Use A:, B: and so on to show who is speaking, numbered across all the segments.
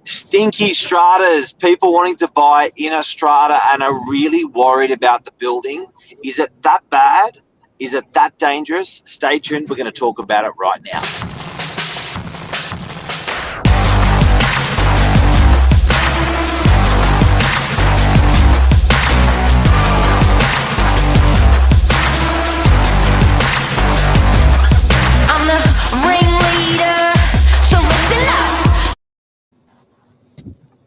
A: Stinky stratas, people wanting to buy in a strata and are really worried about the building. Is it that bad? Is it that dangerous? Stay tuned. We're going to talk about it right now.
B: I'm the ringleader, so listen up.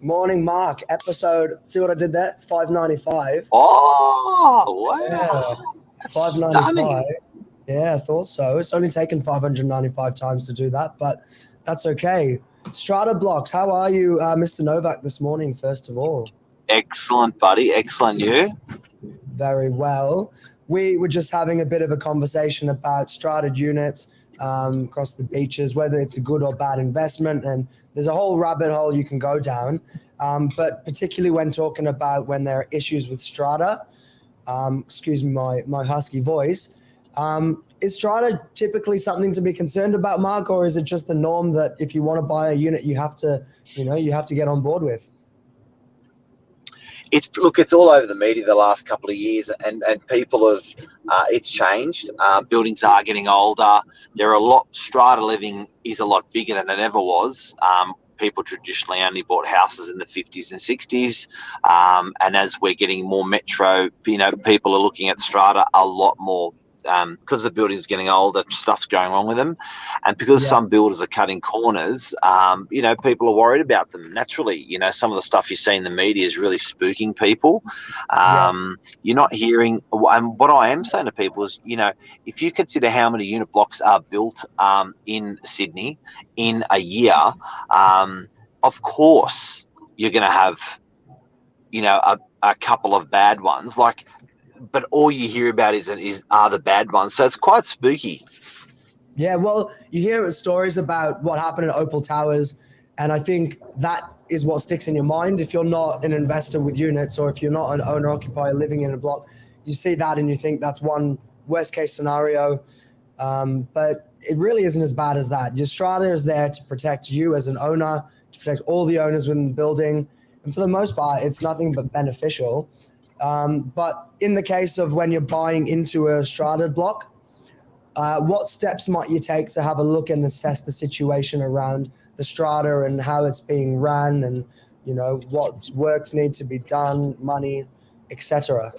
C: Morning, Mark. Episode, see what I did there? 595.
A: Oh, wow.
C: Yeah, 595. Yeah, I thought so. It's only taken 595 times to do that, but that's okay. Strata blocks, how are you, Mr. Novak, this morning, first of all?
A: Excellent, buddy. Excellent. You?
C: Very well. We were just having a bit of a conversation about strata units across the beaches, whether it's a good or bad investment, and there's a whole rabbit hole you can go down. But particularly when talking about when there are issues with strata, excuse me, my husky voice, is strata typically something to be concerned about, Mark, or is it just the norm that if you want to buy a unit, you have to get on board with?
A: It's all over the media the last couple of years, and people have. It's changed. Buildings are getting older. Strata living is a lot bigger than it ever was. People traditionally only bought houses in the 50s and 60s, and as we're getting more metro, people are looking at strata a lot more. Because the building's getting older, stuff's going wrong with them, and because some builders are cutting corners, people are worried about them. Naturally, some of the stuff you see in the media is really spooking people. You're not hearing, and what I am saying to people is, if you consider how many unit blocks are built in Sydney in a year, of course you're going to have, a couple of bad ones, but all you hear about are the bad ones. So it's quite spooky.
C: Yeah, well, you hear stories about what happened at Opal Towers, and I think that is what sticks in your mind. If you're not an investor with units, or if you're not an owner-occupier living in a block, you see that and you think that's one worst-case scenario. But it really isn't as bad as that. Your strata is there to protect you as an owner, to protect all the owners within the building, and for the most part, it's nothing but beneficial. But in the case of when you're buying into a strata block, what steps might you take to have a look and assess the situation around the strata and how it's being run, and what works need to be done, money, etc.?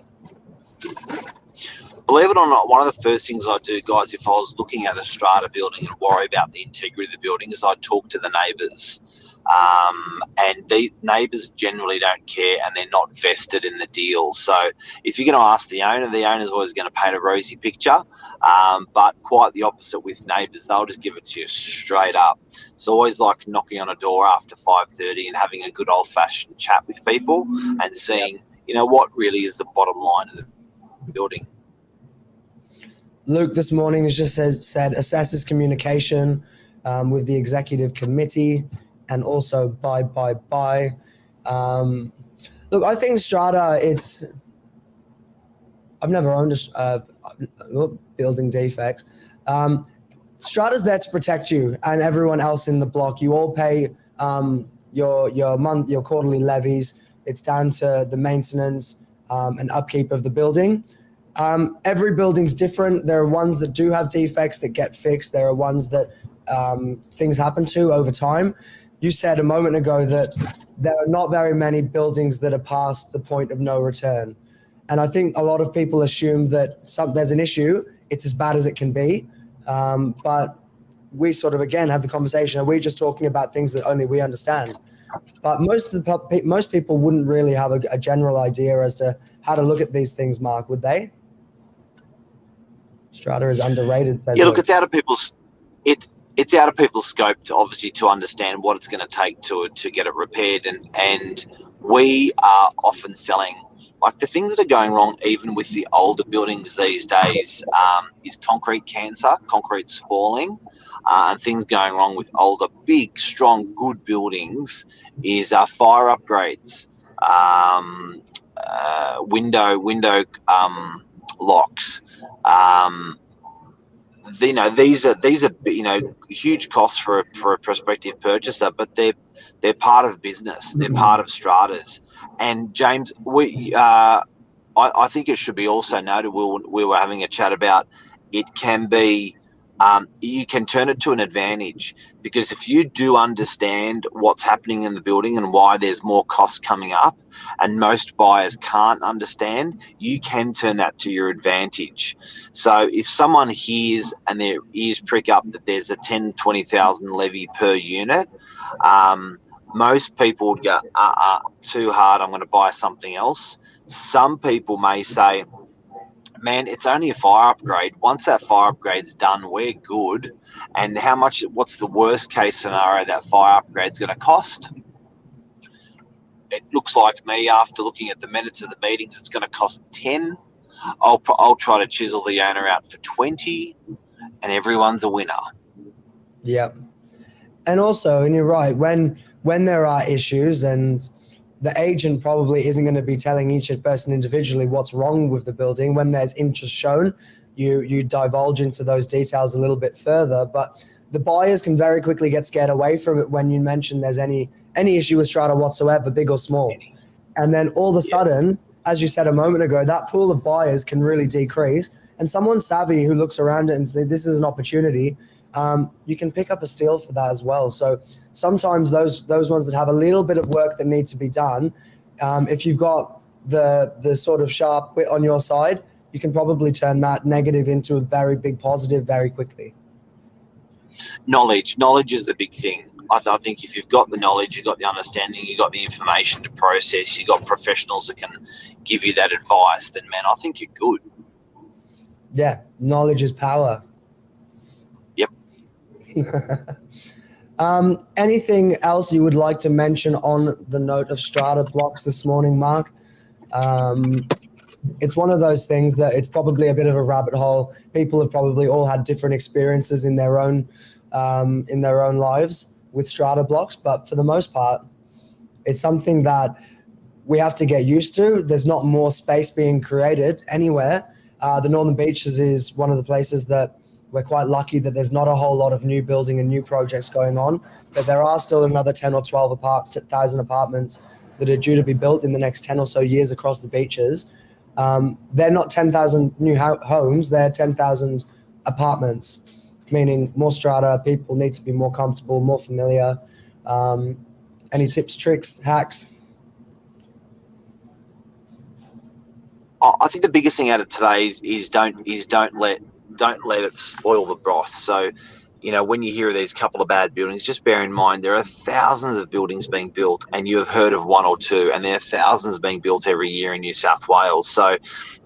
A: Believe it or not, one of the first things I do, guys, if I was looking at a strata building and worry about the integrity of the building, is I talk to the neighbours. And the neighbours generally don't care, and they're not vested in the deal. So if you're going to ask the owner's always going to paint a rosy picture, but quite the opposite with neighbours. They'll just give it to you straight up. It's always like knocking on a door after 5:30 and having a good old-fashioned chat with people and seeing, what really is the bottom line of the building.
C: Luke this morning has just said assesses communication with the executive committee, and also buy. Look, I think strata, I've never owned building defects. Strata's there to protect you and everyone else in the block. You all pay your quarterly levies. It's down to the maintenance and upkeep of the building. Every building's different. There are ones that do have defects that get fixed. There are ones that things happen to over time. You said a moment ago that there are not very many buildings that are past the point of no return. And I think a lot of people assume that there's an issue, it's as bad as it can be. But we sort of, again, had the conversation. Are we just talking about things that only we understand? But most people wouldn't really have a general idea as to how to look at these things, Mark, would they? Strata is underrated. Says
A: look, it's out of people's scope to understand what it's going to take to get it repaired, and we are often selling, like, the things that are going wrong even with the older buildings these days is concrete cancer, concrete spalling, and things going wrong with older, big, strong, good buildings is fire upgrades, window locks. these are huge costs for a prospective purchaser, but they're part of business. They're part of stratas. And James, I think it should be also noted, we were having a chat about, it can be, you can turn it to an advantage, because if you do understand what's happening in the building and why there's more costs coming up, and most buyers can't understand, you can turn that to your advantage. So if someone hears and their ears prick up that there's a 10, 20,000 levy per unit, most people would go, too hard, I'm going to buy something else. Some people may say, man, it's only a fire upgrade. Once that fire upgrade's done, we're good. And what's the worst case scenario that fire upgrade's going to cost? It looks like me, after looking at the minutes of the meetings, it's going to cost 10. I'll try to chisel the owner out for 20, and everyone's a winner.
C: Yep. And also, and you're right, when there are issues, and the agent probably isn't going to be telling each person individually what's wrong with the building. When there's interest shown, you divulge into those details a little bit further. But the buyers can very quickly get scared away from it when you mention there's any issue with strata whatsoever, big or small. And then all of a sudden, as you said a moment ago, that pool of buyers can really decrease. And someone savvy who looks around it and says, this is an opportunity, you can pick up a steal for that as well. So sometimes those ones that have a little bit of work that needs to be done, if you've got the sort of sharp wit on your side, you can probably turn that negative into a very big positive very quickly.
A: Knowledge is the big thing. I think if you've got the knowledge, you've got the understanding, you've got the information to process, you've got professionals that can give you that advice, then, man, I think you're good.
C: Yeah, knowledge is power.
A: Yep.
C: Anything else you would like to mention on the note of strata blocks this morning, Mark? It's one of those things that it's probably a bit of a rabbit hole. People have probably all had different experiences in their own lives with strata blocks, but for the most part, it's something that we have to get used to. There's not more space being created anywhere. The Northern Beaches is one of the places that we're quite lucky that there's not a whole lot of new building and new projects going on, but there are still another 10 or 12,000 apartments that are due to be built in the next 10 or so years across the beaches. They're not 10,000 new homes, they're 10,000 apartments, meaning more strata, people need to be more comfortable, more familiar. Any tips, tricks, hacks?
A: I think the biggest thing out of today is don't let it spoil the broth. So, when you hear of these couple of bad buildings, just bear in mind there are thousands of buildings being built, and you have heard of one or two, and there are thousands being built every year in New South Wales. So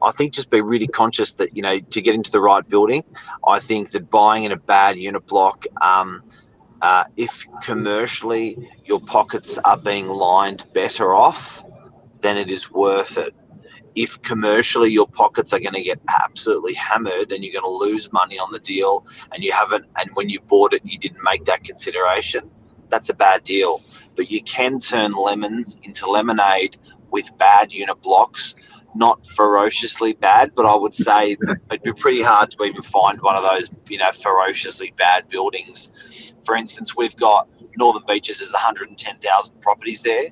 A: I think just be really conscious that, to get into the right building, I think that buying in a bad unit block, if commercially your pockets are being lined better off, then it is worth it. If commercially your pockets are going to get absolutely hammered and you're going to lose money on the deal, and when you bought it, you didn't make that consideration, that's a bad deal. But you can turn lemons into lemonade with bad unit blocks. Not ferociously bad, but I would say it'd be pretty hard to even find one of those, ferociously bad buildings. For instance, we've got Northern Beaches is 110,000 properties there,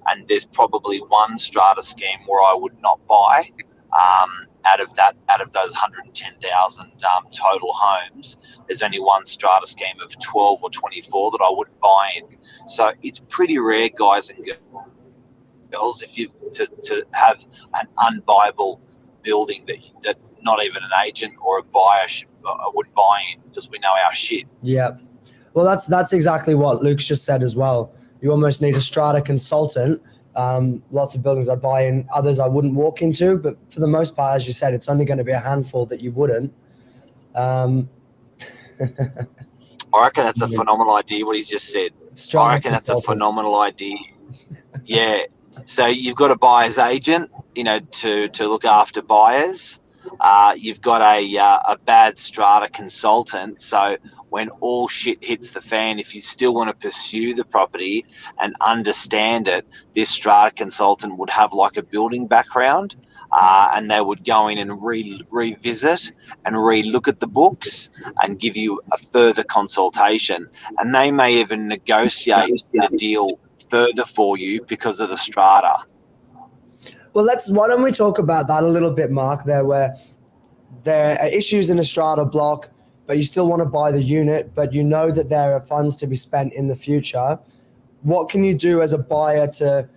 A: and there's probably one strata scheme where I would not buy. Out of those 110,000 total homes, there's only one strata scheme of 12 or 24 that I wouldn't buy in. So it's pretty rare, guys and girls, if you to have an unbuyable building that not even an agent or a buyer would buy in, because we know our shit.
C: Yeah. Well, that's exactly what Luke's just said as well. You almost need a strata consultant. Lots of buildings I buy in, others I wouldn't walk into, but for the most part, as you said, it's only going to be a handful that you wouldn't.
A: I reckon that's a phenomenal idea, what he's just said. I reckon that's a phenomenal idea. Yeah. So you've got a buyer's agent, to look after buyers. You've got a bad strata consultant. So when all shit hits the fan, if you still want to pursue the property and understand it, this strata consultant would have like a building background. and they would go in and revisit and re-look at the books and give you a further consultation. And they may even negotiate the deal further for you because of the strata.
C: Well, why don't we talk about that a little bit, Mark, where there are issues in a strata block, but you still want to buy the unit, but you know that there are funds to be spent in the future. What can you do as a buyer to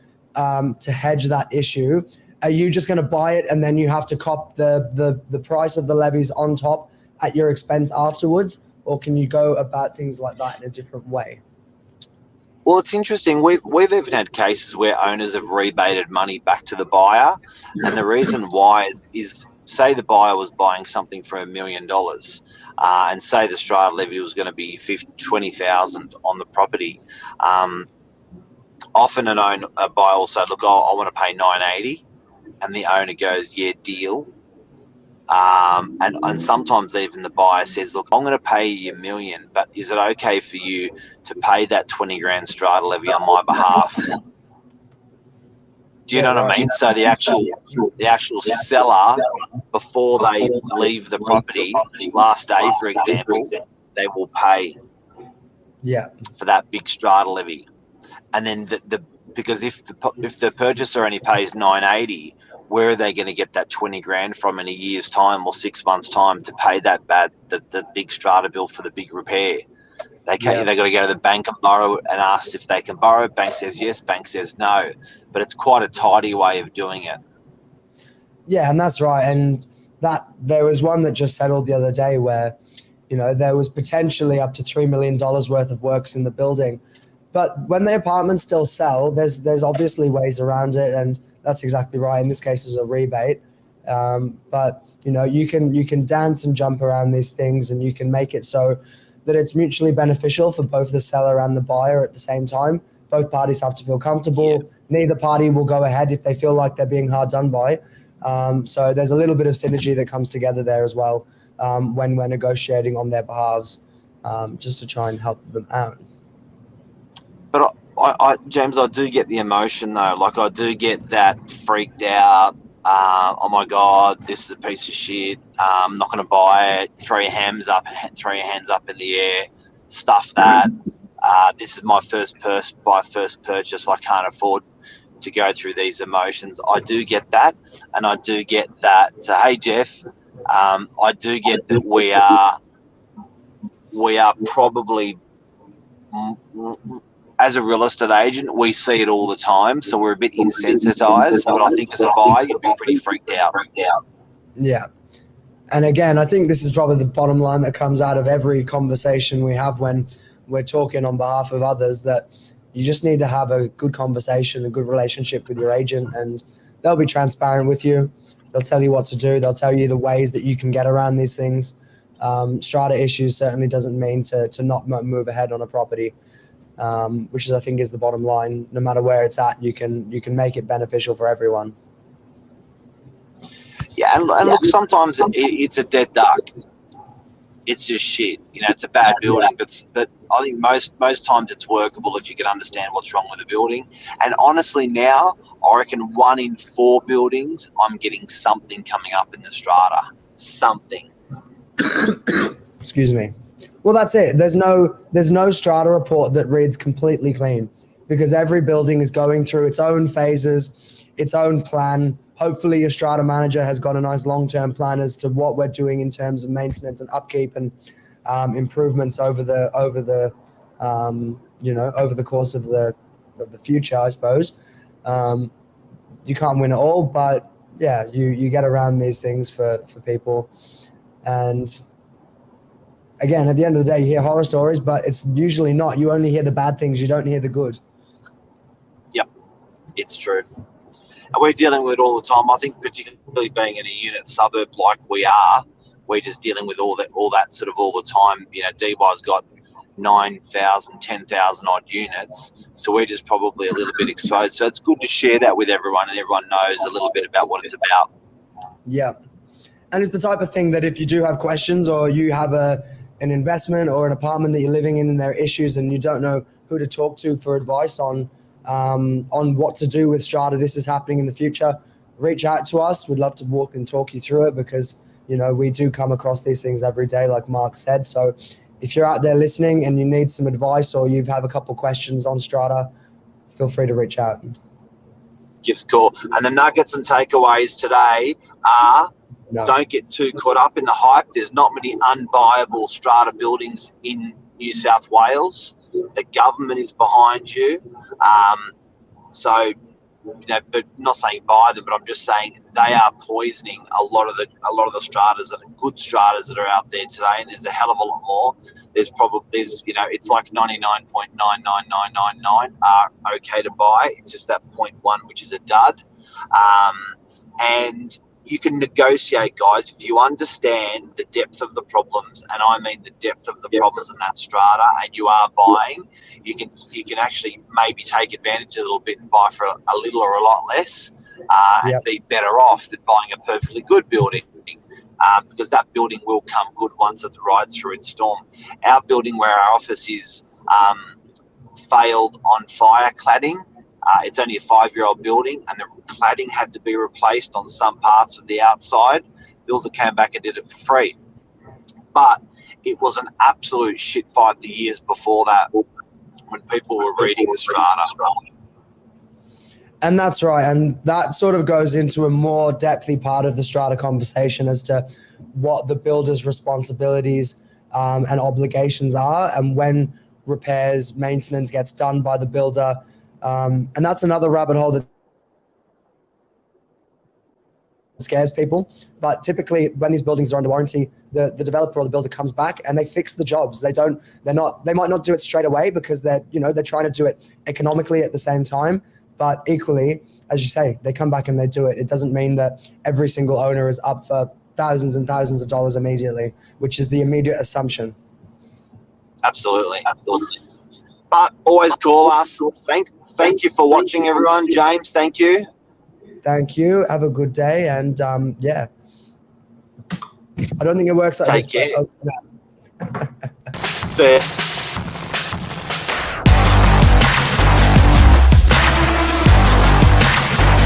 C: hedge that issue? Are you just going to buy it and then you have to cop the price of the levies on top at your expense afterwards? Or can you go about things like that in a different way?
A: Well, it's interesting. We've even had cases where owners have rebated money back to the buyer, and the reason why is say the buyer was buying something for $1 million, and say the strata levy was going to be $20,000 on the property. Often a buyer will say, "Look, I want to pay $980," and the owner goes, "Yeah, deal." And sometimes even the buyer says, "Look, I'm going to pay you $1 million, but is it okay for you to pay that 20 grand strata levy on my behalf?" Do you know what I mean? So the actual seller, before they leave the property, last day, for example, they will pay for that big strata levy. And then because if the purchaser only pays $980, where are they going to get that 20 grand from in a year's time or 6 months' time to pay the big strata bill for the big repair? They got to go to the bank and borrow and ask if they can borrow. Bank says yes, bank says no. But it's quite a tidy way of doing it.
C: Yeah, and that's right. And there was one that just settled the other day where, there was potentially up to $3 million worth of works in the building. But when the apartments still sell, there's obviously ways around it, and that's exactly right. In this case, it's a rebate. But you can dance and jump around these things, and you can make it so that it's mutually beneficial for both the seller and the buyer at the same time. Both parties have to feel comfortable. Yeah. Neither party will go ahead if they feel like they're being hard done by. So there's a little bit of synergy that comes together there as well when we're negotiating on their behalves, just to try and help them out.
A: But James, I do get the emotion though. Like I do get that freaked out. Oh my God, this is a piece of shit. I'm not going to buy it. Throw your hands up in the air. Stuff that. This is my first purchase. I can't afford to go through these emotions. I do get that, and I do get that. Hey Jeff, I do get that we are probably. As a real estate agent, we see it all the time, so we're a bit insensitized. But I think as a buyer, you'd be pretty freaked out.
C: Yeah. And again, I think this is probably the bottom line that comes out of every conversation we have when we're talking on behalf of others, that you just need to have a good conversation, a good relationship with your agent, and they'll be transparent with you. They'll tell you what to do. They'll tell you the ways that you can get around these things. Strata issues certainly doesn't mean to not move ahead on a property. Which I think is the bottom line. No matter where it's at, you can make it beneficial for everyone.
A: Yeah, and look, sometimes it's a dead duck. It's just shit. It's a bad building, but I think most times it's workable if you can understand what's wrong with the building. And honestly, now I reckon 1 in 4 buildings, I'm getting something coming up in the strata. Something.
C: Excuse me. Well, that's it. There's no strata report that reads completely clean, because every building is going through its own phases, its own plan. Hopefully your strata manager has got a nice long-term plan as to what we're doing in terms of maintenance and upkeep and improvements over the course of the future, I suppose. You can't win it all, but yeah, you get around these things for people. And again, at the end of the day, you hear horror stories, but it's usually not. You only hear the bad things. You don't hear the good. Yep,
A: it's true. And we're dealing with it all the time. I think particularly being in a unit suburb like we are, we're just dealing with all that sort of all the time. DY's got 9,000, 10,000 odd units. So we're just probably a little bit exposed. So it's good to share that with everyone, and everyone knows a little bit about what it's about.
C: Yeah. And it's the type of thing that if you do have questions, or you have an investment or an apartment that you're living in and there are issues and you don't know who to talk to for advice on what to do with strata, this is happening in the future, reach out to us. We'd love to walk and talk you through it because, you know, we do come across these things every day, like Mark said. So if you're out there listening and you need some advice or you have a couple questions on strata, feel free to reach out.
A: Gives call. And the nuggets and takeaways today are don't get too caught up in the hype. There's not many unbuyable strata buildings in New South Wales. The government is behind you. So, you know, but not saying buy them, but I'm just saying they are poisoning a lot of the stratas that are good stratas that are out there today, and there's a hell of a lot more. There's you know, it's like 99.99999 are okay to buy. It's just that 0.1 which is a dud, and you can negotiate, guys, if you understand the depth of the problems, and I mean the depth of the problems in that strata, and you are buying, you can actually maybe take advantage a little bit and buy for a little or a lot less, and be better off than buying a perfectly good building, because that building will come good once it rides through its storm. Our building where our office is failed on fire cladding. It's only a 5-year-old building, and the cladding had to be replaced on some parts of the outside. Builder came back and did it for free. But it was an absolute shit fight the years before that when people were reading the strata.
C: And that's right. And that sort of goes into a more depthy part of the strata conversation as to what the builder's responsibilities and obligations are, and when repairs, maintenance gets done by the builder. And that's another rabbit hole that scares people. But typically when these buildings are under warranty, the developer or the builder comes back and they fix the jobs. They might not do it straight away because they're trying to do it economically at the same time. But equally, as you say, they come back and they do it. It doesn't mean that every single owner is up for thousands and thousands of dollars immediately, which is the immediate assumption.
A: Absolutely. But always call us. Thank you for watching, everyone. James, thank you.
C: Thank you. Have a good day. And yeah, I don't think it works like
A: Take
C: this.
A: care. See ya.